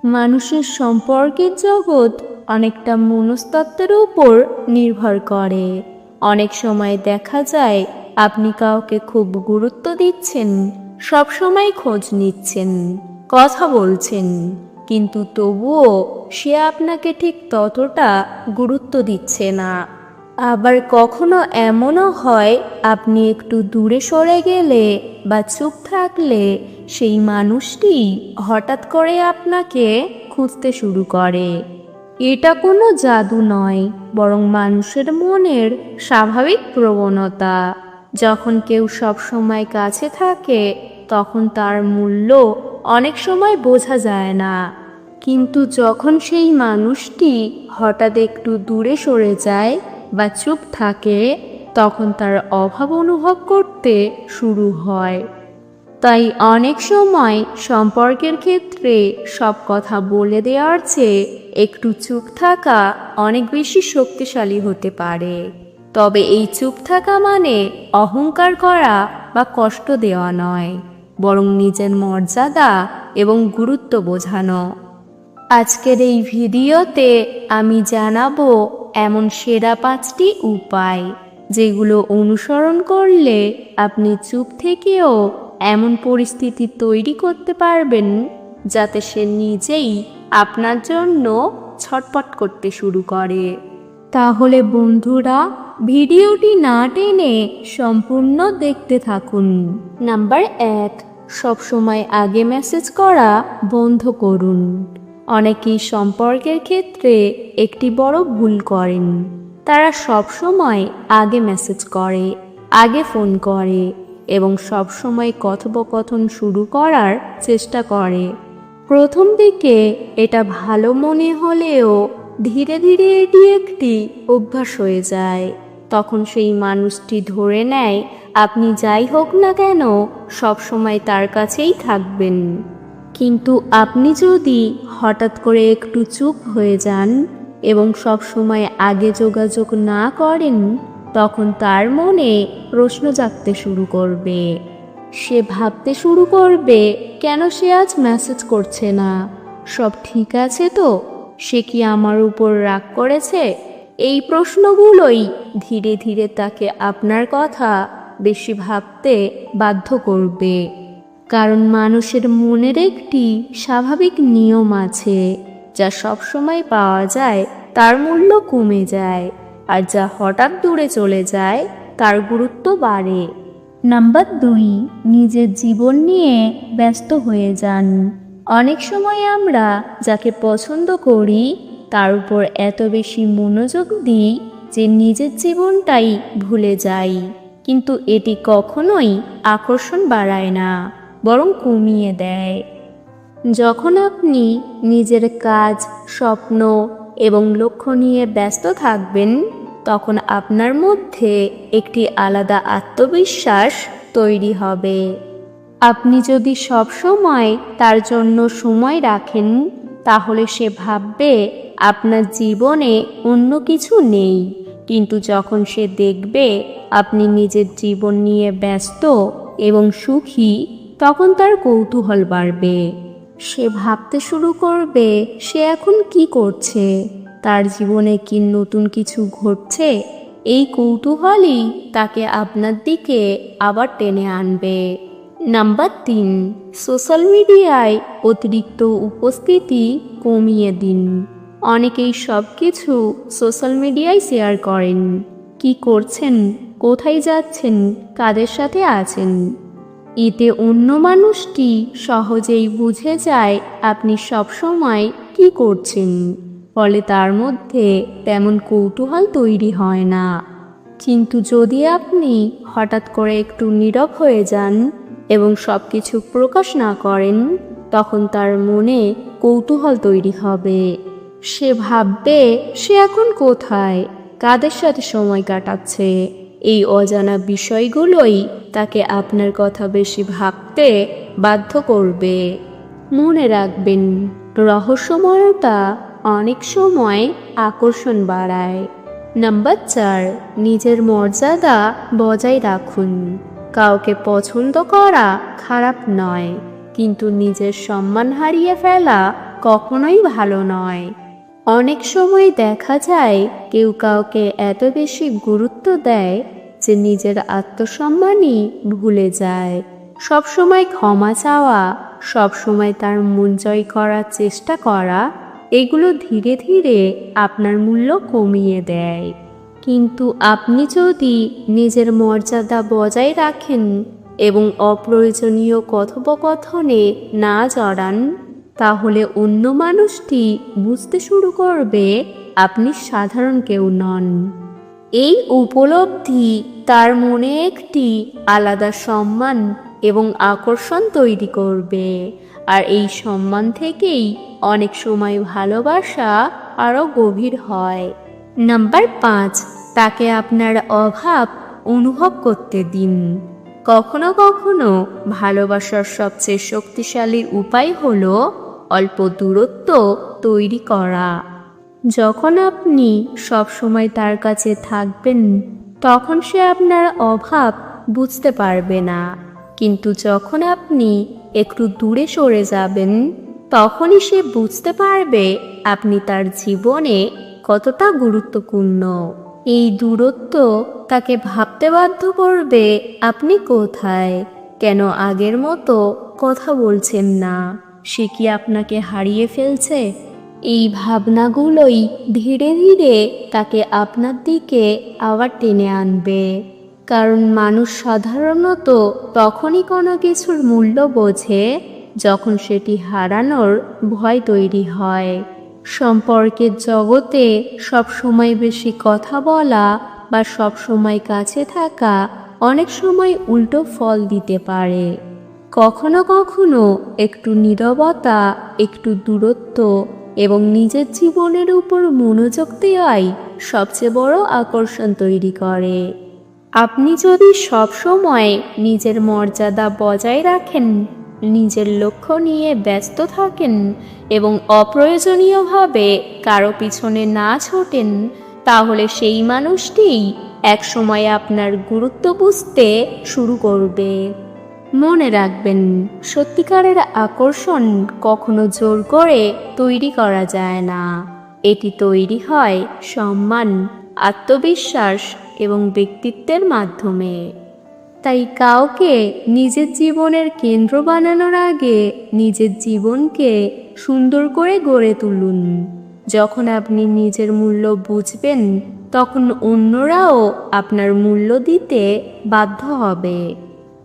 মানুষের সম্পর্কের জগৎ অনেকটা মনস্তত্ত্বের উপর নির্ভর করে। অনেক সময় দেখা যায় আপনি কাউকে খুব গুরুত্ব দিচ্ছেন, সব সময় খোঁজ নিচ্ছেন, কথা বলছেন, কিন্তু তবুও সে আপনাকে ঠিক ততটা গুরুত্ব দিচ্ছে না। আবার কখনো এমনও হয় আপনি একটু দূরে সরে গেলে বা চুপ থাকলে সেই মানুষটি হঠাৎ করে আপনাকে খুঁজতে শুরু করে। এটা কোনো জাদু নয়, বরং মানুষের মনের স্বাভাবিক প্রবণতা। যখন কেউ সব সময় কাছে থাকে তখন তার মূল্য অনেক সময় বোঝা যায় না, কিন্তু যখন সেই মানুষটি হঠাৎ একটু দূরে সরে যায় বা চুপ থাকে তখন তার অভাব অনুভব করতে শুরু হয়। তাই অনেক সময় সম্পর্কের ক্ষেত্রে সব কথা বলে দেওয়ার চেয়ে একটু চুপ থাকা অনেক বেশি শক্তিশালী হতে পারে। তবে এই চুপ থাকা মানে অহংকার করা বা কষ্ট দেওয়া নয়, বরং নিজের মর্যাদা এবং গুরুত্ব বোঝানো। আজকের এই ভিডিওতে আমি জানাবো এমন সেরা 5টি উপায় যেগুলো অনুসরণ করলে আপনি চুপ থেকেও এমন পরিস্থিতি তৈরি করতে পারবেন যাতে সে নিজেই আপনার জন্য ছটফট করতে শুরু করে। তাহলে বন্ধুরা, ভিডিওটি না টেনে সম্পূর্ণ দেখতে থাকুন। নাম্বার 1, সবসময় আগে মেসেজ করা বন্ধ করুন। অনেকেই সম্পর্কের ক্ষেত্রে একটি বড় ভুল করেন। তারা সব সময় আগে মেসেজ করে, আগে ফোন করে এবং সব সময় কথোপকথন শুরু করার চেষ্টা করে। প্রথম দিকে এটা ভালো মনে হলেও ধীরে ধীরে এটি একটি অভ্যাস হয়ে যায়। তখন সেই মানুষটি ধরে নেয় আপনি যাই হোক না কেন সব সময় তার কাছেই থাকবেন। কিন্তু আপনি যদি হঠাৎ করে একটু চুপ হয়ে যান এবং সব সময় আগে যোগাযোগ না করেন তখন তার মনে প্রশ্ন জাগতে শুরু করবে। সে ভাবতে শুরু করবে, কেন সে আজ মেসেজ করছে না? সব ঠিক আছে তো? সে কি আমার উপর রাগ করেছে? এই প্রশ্নগুলোই ধীরে ধীরে তাকে আপনার কথা বেশি ভাবতে বাধ্য করবে। কারণ মানুষের মনের একটি স্বাভাবিক নিয়ম আছে, যা সবসময় পাওয়া যায় তার মূল্য কমে যায়, আর যা হঠাৎ দূরে চলে যায় তার গুরুত্ব বাড়ে। নাম্বার 2, নিজের জীবন নিয়ে ব্যস্ত হয়ে যান। অনেক সময় আমরা যাকে পছন্দ করি তার উপর এত বেশি মনোযোগ দিই যে নিজের জীবনটাই ভুলে যাই। কিন্তু এটি কখনোই আকর্ষণ বাড়ায় না, বরং কমিয়ে দেয়। যখন আপনি নিজের কাজ, স্বপ্ন এবং লক্ষ্য নিয়ে ব্যস্ত থাকবেন তখন আপনার মধ্যে একটি আলাদা আত্মবিশ্বাস তৈরি হবে। আপনি যদি সব সময় তার জন্য সময় রাখেন তাহলে সে ভাববে আপনার জীবনে অন্য কিছু নেই। কিন্তু যখন সে দেখবে আপনি নিজের জীবন নিয়ে ব্যস্ত এবং সুখী তখন তার কৌতূহল বাড়বে। সে ভাবতে শুরু করবে সে এখন কি করছে, তার জীবনে কি নতুন কিছু ঘটছে। এই কৌতূহলই তাকে আপনার দিকে আবার টেনে আনবে। নাম্বার 3, সোশ্যাল মিডিয়ায় অতিরিক্ত উপস্থিতি কমিয়ে দিন। অনেকেই সব কিছু সোশ্যাল মিডিয়ায় শেয়ার করেন। কি করছেন, কোথায় যাচ্ছেন, কাদের সাথে আছেন। এতে অন্য মানুষটি সহজেই বুঝে যায় আপনি সব সময় কি করছেন, ফলে তার মধ্যে তেমন কৌতূহল তৈরি হয় না। কিন্তু যদি আপনি হঠাৎ করে একটু নীরব হয়ে যান এবং সব কিছু প্রকাশ না করেন তখন তার মনে কৌতূহল তৈরি হবে। সে ভাববে সে এখন কোথায়, কাদের সাথে সময় কাটাচ্ছে। এই অজানা বিষয়গুলোই তাকে আপনার কথা বেশি ভাবতে বাধ্য করবে। মনে রাখবেন, রহস্যময়তা অনেক সময় আকর্ষণ বাড়ায়। নাম্বার 4, নিজের মর্যাদা বজায় রাখুন। কাউকে পছন্দ করা খারাপ নয়, কিন্তু নিজের সম্মান হারিয়ে ফেলা কখনোই ভালো নয়। অনেক সময় দেখা যায় কেউ কাউকে এত বেশি গুরুত্ব দেয় যে নিজের আত্মসম্মানই ভুলে যায়। সবসময় ক্ষমা চাওয়া, সবসময় তার মন জয় করার চেষ্টা করা, এগুলো ধীরে ধীরে আপনার মূল্য কমিয়ে দেয়। কিন্তু আপনি যদি নিজের মর্যাদা বজায় রাখেন এবং অপ্রয়োজনীয় কথোপকথনে না জড়ান, তাহলে অন্য মানুষটি বুঝতে শুরু করবে আপনি সাধারণ কেউ নন। এই উপলব্ধি তার মনে একটি আলাদা সম্মান এবং আকর্ষণ তৈরি করবে, আর এই সম্মান থেকেই অনেক সময় ভালোবাসা আরও গভীর হয়। নাম্বার 5, তাকে আপনার অভাব অনুভব করতে দিন। কখনো কখনো ভালোবাসার সবচেয়ে শক্তিশালী উপায় হলো অল্প দূরত্ব তৈরি করা। যখন আপনি সবসময় তার কাছে থাকবেন, তখন সে আপনার অভাব বুঝতে পারবে না। কিন্তু যখন আপনি একটু দূরে সরে যাবেন, তখনই সে বুঝতে পারবে আপনি তার জীবনে কতটা গুরুত্বপূর্ণ। এই দূরত্ব তাকে ভাবতে বাধ্য করবে আপনি কোথায়, কেন আগের মতো কথা বলছেন না, সে কি আপনাকে হারিয়ে ফেলছে। এই ভাবনাগুলোই ধীরে ধীরে তাকে আপনার দিকে আবার টেনে আনবে। কারণ মানুষ সাধারণত তখনই কোনো কিছুর মূল্য বোঝে যখন সেটি হারানোর ভয় তৈরি হয়। সম্পর্কের জগতে সবসময় বেশি কথা বলা বা সবসময় কাছে থাকা অনেক সময় উল্টো ফল দিতে পারে। কখনো কখনো একটু নীরবতা, একটু দূরত্ব এবং নিজের জীবনের উপর মনোযোগ দেওয়াই সবচেয়ে বড় আকর্ষণ তৈরি করে। আপনি যদি সবসময় নিজের মর্যাদা বজায় রাখেন, নিজের লক্ষ্য নিয়ে ব্যস্ত থাকেন এবং অপ্রয়োজনীয়ভাবে কারো পিছনে না ছোটেন, তাহলে সেই মানুষটিই একসময় আপনার গুরুত্ব বুঝতে শুরু করবে। মনে রাখবেন, সত্যিকারের আকর্ষণ কখনো জোর করে তৈরি করা যায় না। এটি তৈরি হয় সম্মান, আত্মবিশ্বাস এবং ব্যক্তিত্বের মাধ্যমে। তাই কাউকে নিজের জীবনের কেন্দ্র বানানোর আগে নিজের জীবনকে সুন্দর করে গড়ে তুলুন। যখন আপনি নিজের মূল্য বুঝবেন, তখন অন্যরাও আপনার মূল্য দিতে বাধ্য হবে।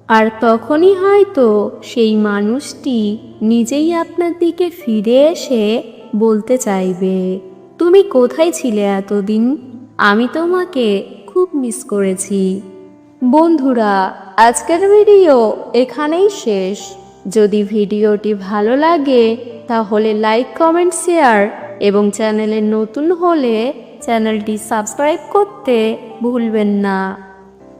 আর তখনই হয়তো সেই মানুষটি নিজেই আপনার দিকে ফিরে এসে বলতে চাইবে, তুমি কোথায় ছিলে এতদিন? আমি তোমাকে খুব মিস করেছি। বন্ধুরা, আজকের ভিডিও এখানেই শেষ। যদি ভিডিওটি ভালো লাগে তাহলে লাইক, কমেন্ট, শেয়ার এবং চ্যানেলে নতুন হলে চ্যানেলটি সাবস্ক্রাইব করতে ভুলবেন না।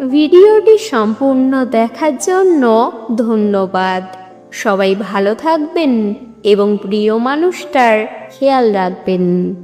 ভিডিওটি সম্পূর্ণ দেখার জন্য ধন্যবাদ। সবাই ভালো থাকবেন এবং প্রিয় মানুষটার খেয়াল রাখবেন।